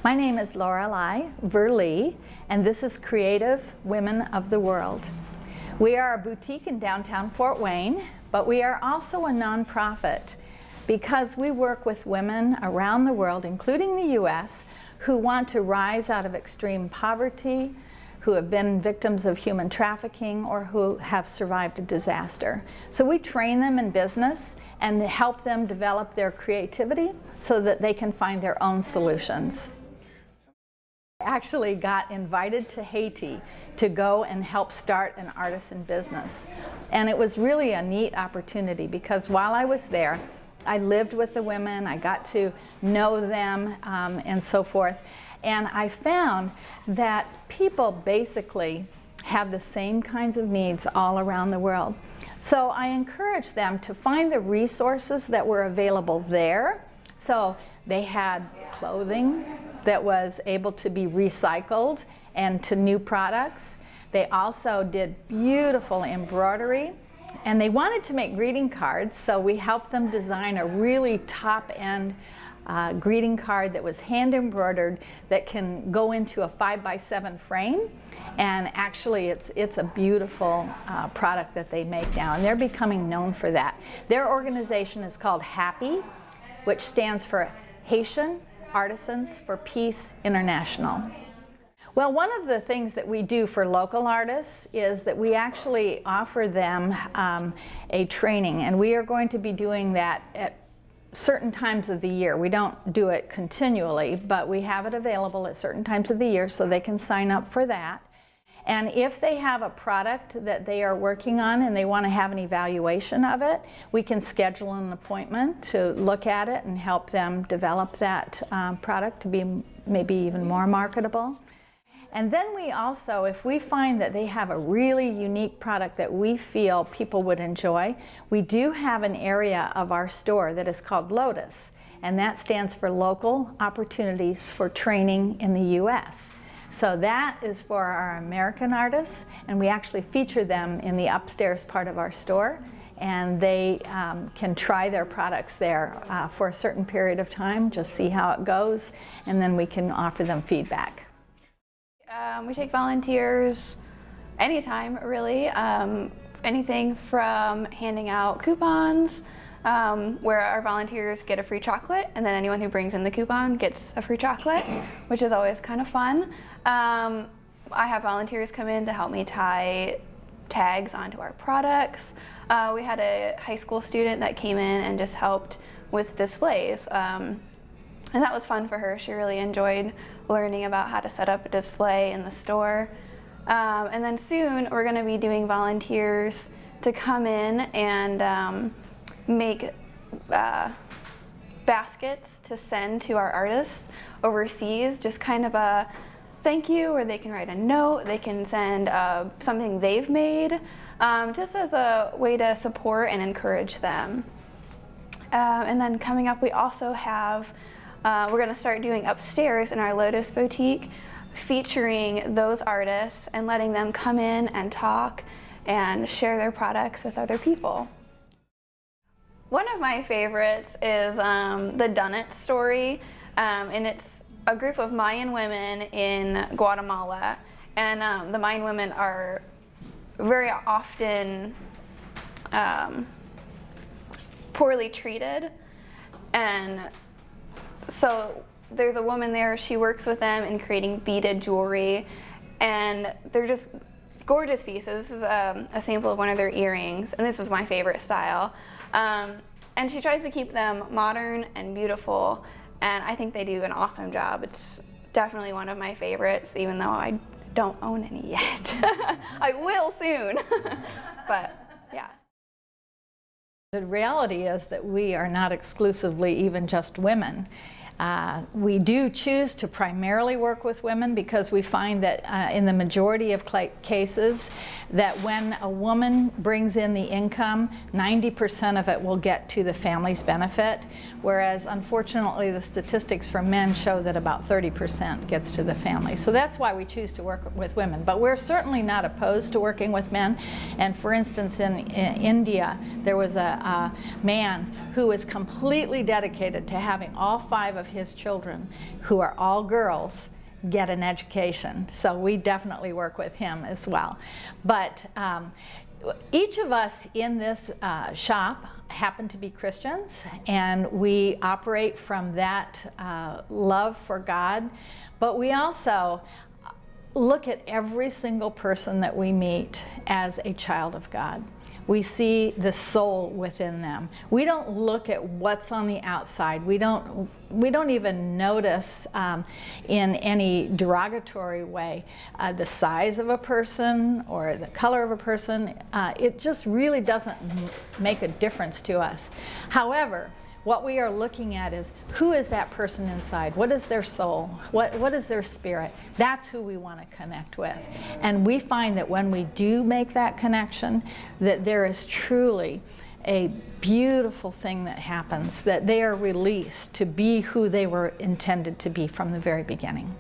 My name is Lorelei, Verlee, and this is Creative Women of the World. We are a boutique in downtown Fort Wayne, but we are also a nonprofit because we work with women around the world, including the U.S., who want to rise out of extreme poverty, who have been victims of human trafficking, or who have survived a disaster. So we train them in business and help them develop their creativity so that they can find their own solutions. I actually got invited to Haiti to go and help start an artisan business. And it was really a neat opportunity because while I was there, I lived with the women, I got to know them and so forth. And I found that people basically have the same kinds of needs all around the world. So I encouraged them to find the resources that were available there. So they had clothing that was able to be recycled and to new products. They also did beautiful embroidery, and they wanted to make greeting cards, so we helped them design a really top-end greeting card that was hand embroidered that can go into a 5x7 frame, and actually it's a beautiful product that they make now, and they're becoming known for that. Their organization is called HAPPY, which stands for Haitian Artisans for Peace International. Well, one of the things that we do for local artists is that we actually offer them a training, and we are going to be doing that at certain times of the year. We don't do it continually, but we have it available at certain times of the year so they can sign up for that. And if they have a product that they are working on and they want to have an evaluation of it, we can schedule an appointment to look at it and help them develop that product to be maybe even more marketable. And then we also, if we find that they have a really unique product that we feel people would enjoy, we do have an area of our store that is called Lotus, and that stands for Local Opportunities for Training in the U.S. So that is for our American artists, and we actually feature them in the upstairs part of our store, and they can try their products there for a certain period of time, just see how it goes, and then we can offer them feedback. We take volunteers anytime, really. Anything from handing out coupons, where our volunteers get a free chocolate, and then anyone who brings in the coupon gets a free chocolate, which is always kind of fun. I have volunteers come in to help me tie tags onto our products. We had a high school student that came in and just helped with displays. And that was fun for her. She really enjoyed learning about how to set up a display in the store. And then soon we're going to be doing volunteers to come in and make baskets to send to our artists overseas, just kind of a thank you, or they can write a note, they can send something they've made, just as a way to support and encourage them. And then coming up, we also have we're going to start doing upstairs in our Lotus boutique, featuring those artists and letting them come in and talk and share their products with other people. One of my favorites is the Dunnett story, and it's a group of Mayan women in Guatemala, and the Mayan women are very often poorly treated, and so there's a woman there, she works with them in creating beaded jewelry, and they're just gorgeous pieces. This is a sample of one of their earrings, and this is my favorite style. And she tries to keep them modern and beautiful, and I think they do an awesome job. It's definitely one of my favorites, even though I don't own any yet. I will soon, but yeah. The reality is that we are not exclusively even just women. We do choose to primarily work with women because we find that in the majority of cases that when a woman brings in the income, 90% of it will get to the family's benefit, whereas unfortunately the statistics for men show that about 30% gets to the family. So that's why we choose to work with women. But we're certainly not opposed to working with men. And for instance, in India, there was a man who was completely dedicated to having all 5 of of his children, who are all girls, get an education. So we definitely work with him as well. But each of us in this shop happen to be Christians, and we operate from that love for God. But we also look at every single person that we meet as a child of God. We see the soul within them. We don't look at what's on the outside. We don't even notice in any derogatory way the size of a person or the color of a person. It just really doesn't make a difference to us. However, what we are looking at is, who is that person inside? What is their soul? What is their spirit? That's who we want to connect with. And we find that when we do make that connection, that there is truly a beautiful thing that happens, that they are released to be who they were intended to be from the very beginning.